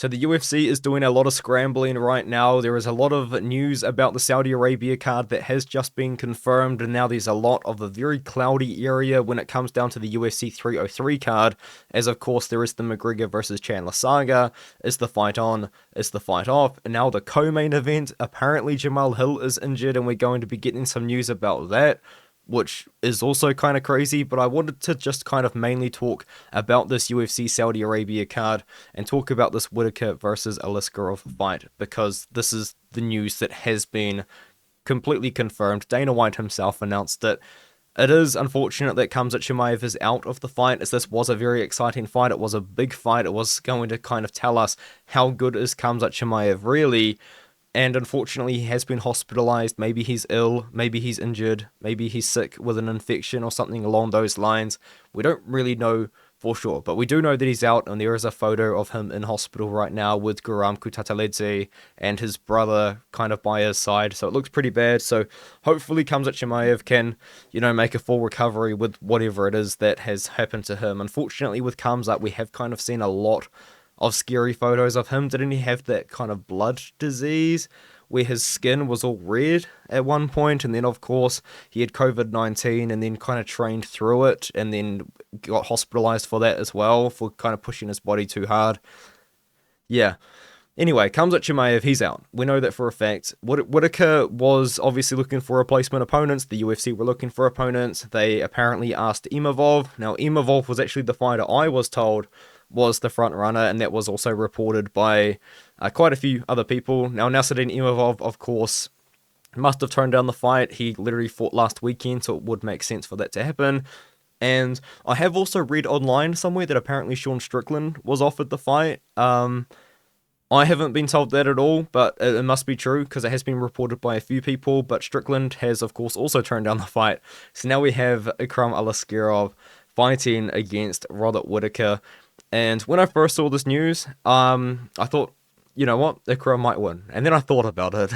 So the UFC is doing a lot of scrambling right now. There is a lot of news about the Saudi Arabia card that has just been confirmed, and now there's a lot of a very cloudy area when it comes down to the UFC 303 card, as of course there is the McGregor versus Chandler saga. Is the fight on? Is the fight off? And now the co-main event, apparently Jamal Hill is injured, and we're going to be getting some news about that, which is also kind of crazy. But I wanted to just kind of mainly talk about this UFC Saudi Arabia card and talk about this Whittaker versus Aliskerov fight, because this is the news that has been completely confirmed. Dana White himself announced it. It is unfortunate that Khamzat Chimaev is out of the fight, as this was a very exciting fight. It was a big fight. It was going to kind of tell us how good is Khamzat Chimaev really. And unfortunately, he has been hospitalized. Maybe he's ill, maybe he's injured, maybe he's sick with an infection or something along those lines. We don't really know for sure, but we do know that he's out, and there is a photo of him in hospital right now with Guram Kutateladze and his brother kind of by his side, so it looks pretty bad. So hopefully Khamzat Chimaev can, make a full recovery with whatever it is that has happened to him. Unfortunately, with Khamzat, we have kind of seen a lot of scary photos of him. Didn't he have that kind of blood disease where his skin was all red at one point? And then, of course, he had COVID-19 and then kind of trained through it and then got hospitalized for that as well, for kind of pushing his body too hard. Yeah. Anyway, Khamzat Chimaev, he's out. We know that for a fact. Whittaker was obviously looking for replacement opponents. The UFC were looking for opponents. They apparently asked Imavov. Now, Imavov was actually the fighter I was told was the front runner, and that was also reported by quite a few other people. Now, Nasruddin Imavov, of course, must have turned down the fight. He literally fought last weekend, so it would make sense for that to happen. And I have also read online somewhere that apparently Sean Strickland was offered the fight. I haven't been told that at all, but it must be true because it has been reported by a few people. But Strickland has, of course, also turned down the fight. So now we have Ikram Aliskerov fighting against Robert Whittaker. And when I first saw this news, I thought, you know what, Ikram might win. And then I thought about it.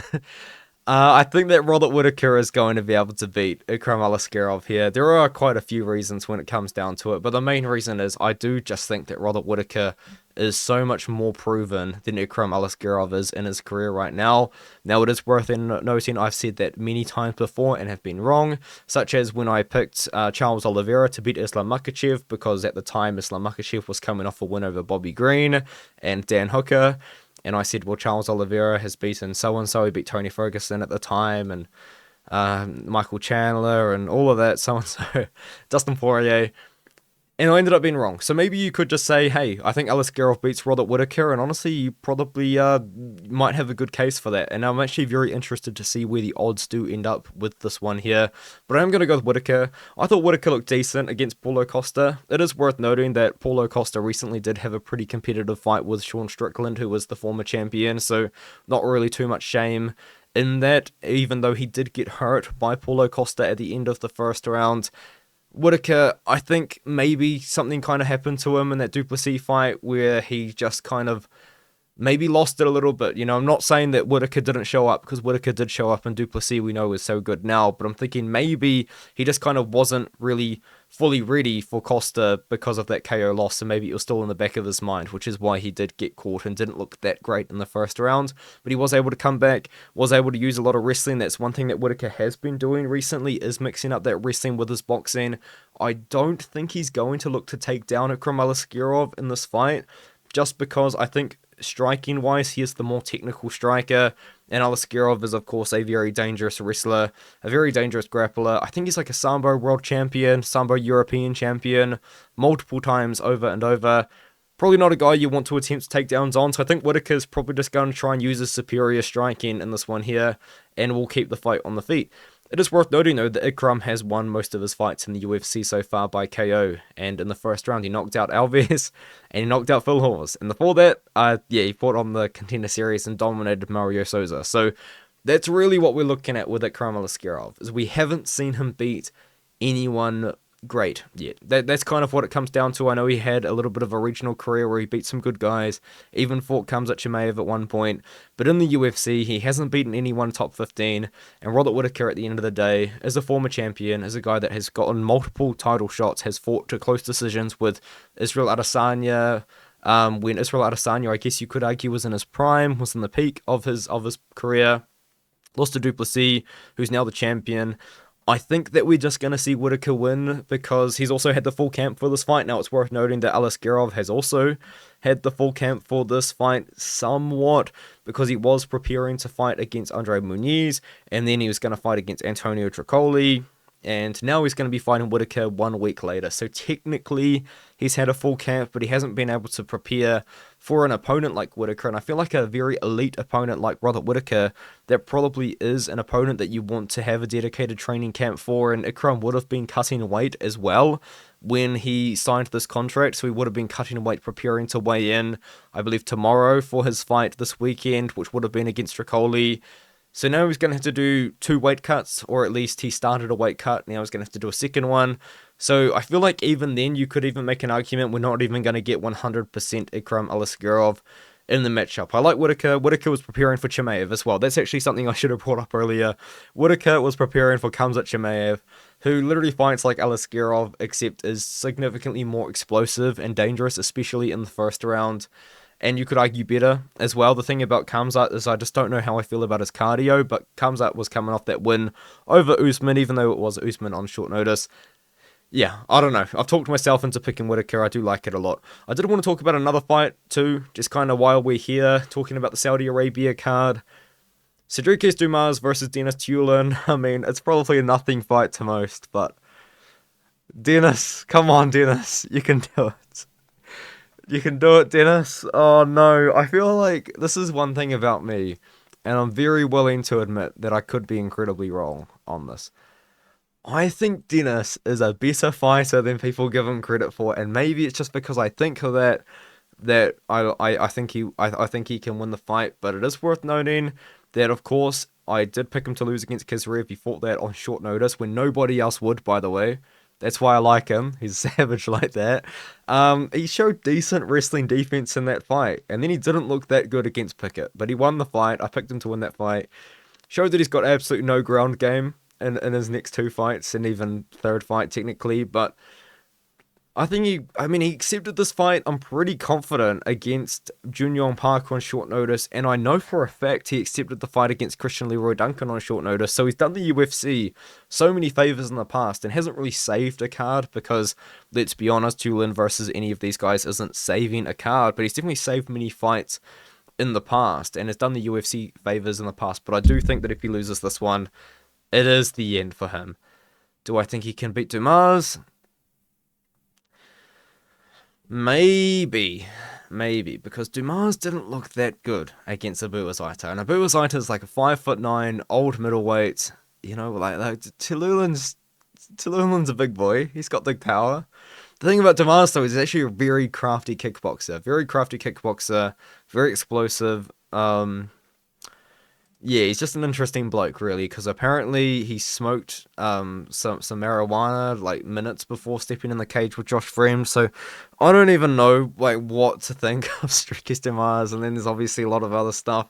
I think that Robert Whittaker is going to be able to beat Ikram Aliskerov here. There are quite a few reasons when it comes down to it, but the main reason is I do just think that Robert Whittaker is so much more proven than Ikram Aliskerov is in his career right now. Now, it is worth noting I've said that many times before and have been wrong, such as when I picked Charles Oliveira to beat Islam Makhachev, because at the time Islam Makhachev was coming off a win over Bobby Green and Dan Hooker. And I said, well, Charles Oliveira has beaten so-and-so. He beat Tony Ferguson at the time, and Michael Chandler, and all of that, so-and-so. Dustin Poirier. And I ended up being wrong. So maybe you could just say, hey, I think Aliskerov beats Robert Whittaker, and honestly, you probably might have a good case for that. And I'm actually very interested to see where the odds do end up with this one here. But I'm going to go with Whittaker. I thought Whittaker looked decent against Paulo Costa. It is worth noting that Paulo Costa recently did have a pretty competitive fight with Sean Strickland, who was the former champion, so not really too much shame in that, even though he did get hurt by Paulo Costa at the end of the first round. Whittaker, I think maybe something kind of happened to him in that Duplessis fight where he just kind of maybe lost it a little bit. I'm not saying that Whittaker didn't show up, because Whittaker did show up, and Duplessis we know is so good now, but I'm thinking maybe he just kind of wasn't really fully ready for Costa because of that KO loss, and maybe it was still in the back of his mind, which is why he did get caught and didn't look that great in the first round. But he was able to come back, was able to use a lot of wrestling. That's one thing that Whittaker has been doing recently, is mixing up that wrestling with his boxing. I don't think he's going to look to take down Ikram Aliskerov in this fight, just because I think striking wise he is the more technical striker, and Aliskerov is of course a very dangerous wrestler, a very dangerous grappler. I think he's like a Sambo world champion, Sambo European champion, multiple times over and over. Probably not a guy you want to attempt takedowns on, so I think Whittaker's probably just going to try and use his superior striking in this one here, and will keep the fight on the feet. It is worth noting, though, that Ikram has won most of his fights in the UFC so far by KO, and in the first round he knocked out Alves, and he knocked out Phil Hawes, and before that, he fought on the Contender Series and dominated Mario Souza. So that's really what we're looking at with Ikram Aliskerov, is we haven't seen him beat anyone great yet. That's kind of what it comes down to. I know he had a little bit of a regional career where he beat some good guys, even fought Khamzat Chimaev at one point, but in the UFC he hasn't beaten anyone top 15, and Robert Whittaker at the end of the day, as a former champion, as a guy that has gotten multiple title shots, has fought to close decisions with Israel Adesanya, when Israel Adesanya, I guess you could argue, was in his prime, was in the peak of his career. Lost to Duplessis, who's now the champion. I think that we're just going to see Whittaker win because he's also had the full camp for this fight. Now, it's worth noting that Aliskerov has also had the full camp for this fight somewhat because he was preparing to fight against Andre Muniz, and then he was going to fight against Antonio Tricoli, and now he's going to be fighting Whittaker 1 week later. So technically, he's had a full camp, but he hasn't been able to prepare for an opponent like Whittaker. And I feel like a very elite opponent like Robert Whittaker, that probably is an opponent that you want to have a dedicated training camp for. And Ikram would have been cutting weight as well when he signed this contract. So he would have been cutting weight, preparing to weigh in, I believe, tomorrow for his fight this weekend, which would have been against Tricoli. So now he's going to have to do 2 weight cuts, or at least he started a weight cut. Now he's going to have to do a second one. So I feel like even then you could even make an argument we're not even going to get 100% Ikram Aliskerov in the matchup. I like Whittaker. Whittaker was preparing for Chimaev as well. That's actually something I should have brought up earlier. Whittaker was preparing for Khamzat Chimaev, who literally fights like Aliskerov, except is significantly more explosive and dangerous, especially in the first round. And you could argue better as well. The thing about Khamzat is I just don't know how I feel about his cardio, but Khamzat was coming off that win over Usman, even though it was Usman on short notice. Yeah, I don't know. I've talked myself into picking Whittaker. I do like it a lot. I did want to talk about another fight too, just kind of while we're here, talking about the Saudi Arabia card. Cedric Dumas versus Dennis Tulin. I mean, it's probably a nothing fight to most, but Dennis, come on, Dennis. You can do it. You can do it, Dennis. Oh no, I feel like this is one thing about me, and I'm very willing to admit that I could be incredibly wrong on this. I think Dennis is a better fighter than people give him credit for, and maybe it's just because I think that I think he can win the fight. But it is worth noting that, of course, I did pick him to lose against Kizrev. He fought that on short notice when nobody else would, by the way. That's why I like him. He's savage like that. He showed decent wrestling defense in that fight. And then he didn't look that good against Pickett. But he won the fight. I picked him to win that fight. Showed that he's got absolutely no ground game in his next 2 fights. And even third fight, technically. But I think he accepted this fight. I'm pretty confident against Jun Park on short notice, and I know for a fact he accepted the fight against Christian Leroy Duncan on short notice. So he's done the UFC so many favors in the past and hasn't really saved a card because, let's be honest, Tulin versus any of these guys isn't saving a card, but he's definitely saved many fights in the past and has done the UFC favors in the past. But I do think that if he loses this one, it is the end for him. Do I think he can beat Dumas? Maybe, because Dumas didn't look that good against Abu Azaita, and Abu Azaita is like a 5'9" old middleweight. You know, like Tulin's a big boy. He's got big power. The thing about Dumas though is he's actually a very crafty kickboxer, very explosive. Yeah, he's just an interesting bloke, really, because apparently he smoked some marijuana like minutes before stepping in the cage with Josh Fremd. So I don't even know like what to think of Strikes Demars, and then there's obviously a lot of other stuff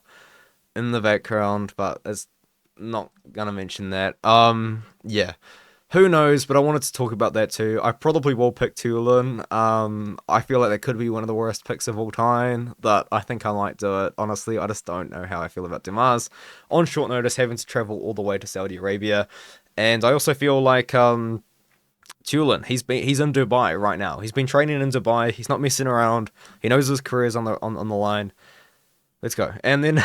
in the background, but it's not gonna mention that. Yeah. Who knows, but I wanted to talk about that too. I probably will pick Tulin. I feel like that could be one of the worst picks of all time, but I think I might do it. Honestly, I just don't know how I feel about Dumas on short notice, having to travel all the way to Saudi Arabia. And I also feel like Tulin, he's in Dubai right now. He's been training in Dubai. He's not messing around. He knows his career's on the line. Let's go. And then,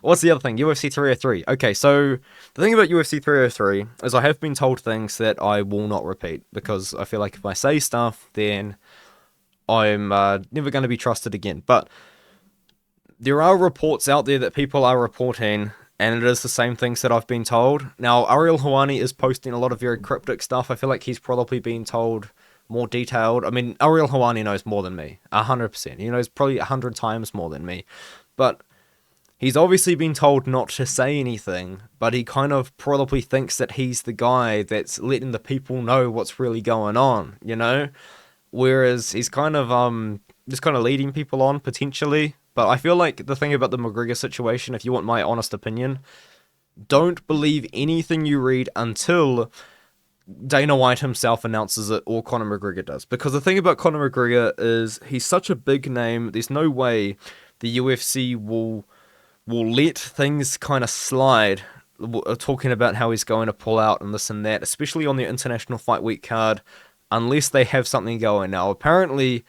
what's the other thing? UFC 303. Okay, so the thing about UFC 303 is I have been told things that I will not repeat, because I feel like if I say stuff, then I'm never going to be trusted again. But there are reports out there that people are reporting, and it is the same things that I've been told. Now, Ariel Helwani is posting a lot of very cryptic stuff. I feel like he's probably been told more detailed. I mean, Ariel Helwani knows more than me, 100%. He knows probably 100 times more than me. But he's obviously been told not to say anything, but he kind of probably thinks that he's the guy that's letting the people know what's really going on, you know? Whereas he's kind of just kind of leading people on, potentially. But I feel like the thing about the McGregor situation, if you want my honest opinion, don't believe anything you read until Dana White himself announces it or Conor McGregor does. Because the thing about Conor McGregor is he's such a big name, there's no way the UFC will let things kind of slide, talking about how he's going to pull out and this and that, especially on the International Fight Week card, unless they have something going. Now, apparently,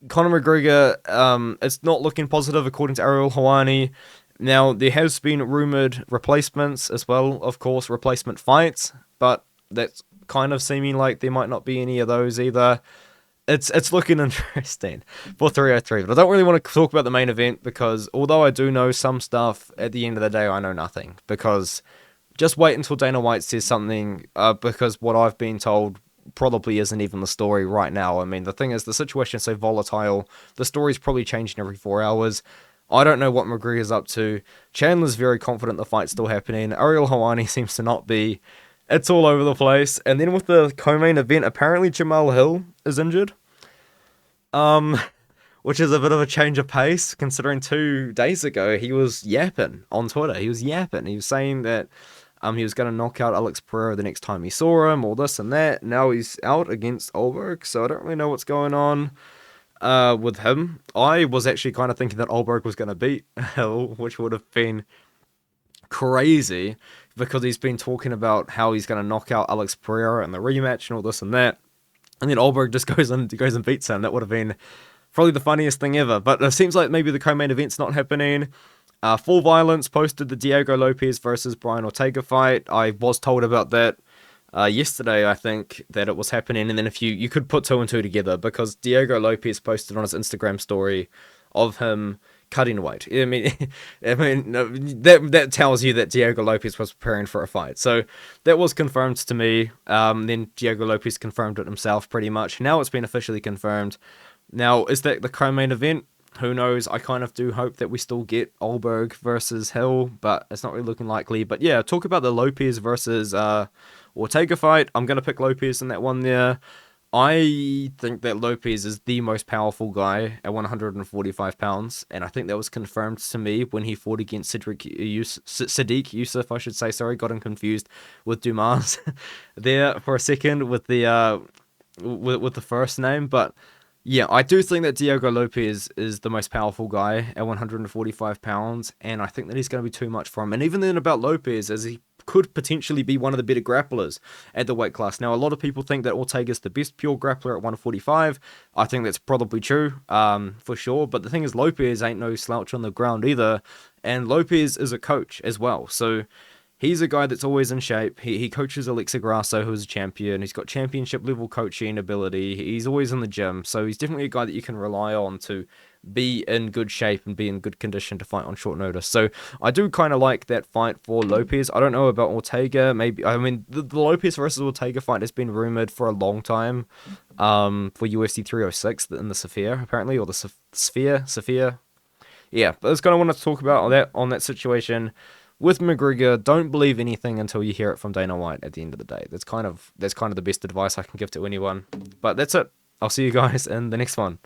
Conor McGregor, it's not looking positive according to Ariel Helwani. Now, there has been rumoured replacements as well, of course, replacement fights, but that's kind of seeming like there might not be any of those either. It's looking interesting for 303, but I don't really want to talk about the main event because although I do know some stuff, at the end of the day I know nothing, because just wait until Dana White says something, because what I've been told probably isn't even the story right now. I mean, the thing is, the situation is so volatile, the story's probably changing every 4 hours. I don't know what McGregor's up to. Chandler's very confident the fight's still happening. Ariel Helwani seems to not be. It's all over the place. And then with the co-main event, apparently Jamal Hill is injured. Which is a bit of a change of pace, considering 2 days ago he was yapping on Twitter. He was yapping. He was saying that he was going to knock out Alex Pereira the next time he saw him, all this and that. Now he's out against Olberg, so I don't really know what's going on with him. I was actually kind of thinking that Olberg was going to beat Hill, which would have been crazy, because he's been talking about how he's going to knock out Alex Pereira in the rematch and all this and that, and then Olberg just goes and beats him. That would have been probably the funniest thing ever. But it seems like maybe the co-main event's not happening. Full Violence posted the Diego Lopez versus Brian Ortega fight. I was told about that yesterday, I think, that it was happening, and then if you could put 2 and 2 together, because Diego Lopez posted on his Instagram story of him cutting weight. I mean, that tells you that Diego Lopez was preparing for a fight. So that was confirmed to me. Then Diego Lopez confirmed it himself, pretty much. Now it's been officially confirmed. Now, is that the co-main event? Who knows? I kind of do hope that we still get Olberg versus Hill, but it's not really looking likely. But yeah, talk about the Lopez versus Ortega fight. I'm going to pick Lopez in that one there. I think that Lopez is the most powerful guy at 145 pounds, and I think that was confirmed to me when he fought against Sadiq Youssef, I should say. Sorry, got him confused with Dumas there for a second with the with the first name, but yeah, I do think that Diego Lopez is the most powerful guy at 145 pounds, and I think that he's going to be too much for him. And even then about Lopez, as he could potentially be one of the better grapplers at the weight class. Now, a lot of people think that Ortega's the best pure grappler at 145. I think that's probably true, for sure. But the thing is, Lopez ain't no slouch on the ground either, and Lopez is a coach as well. So he's a guy that's always in shape. He coaches Alexa Grasso, who's a champion. He's got championship level coaching ability. He's always in the gym. So he's definitely a guy that you can rely on to be in good shape and be in good condition to fight on short notice. So I do kind of like that fight for Lopez. I don't know about Ortega. Maybe, I mean, the Lopez versus Ortega fight has been rumored for a long time, for UFC 306 in the Sphere, apparently, or the Sphere. Yeah, but I just kind of want to talk about on that situation. With McGregor, don't believe anything until you hear it from Dana White at the end of the day. That's kind of the best advice I can give to anyone. But that's it. I'll see you guys in the next one.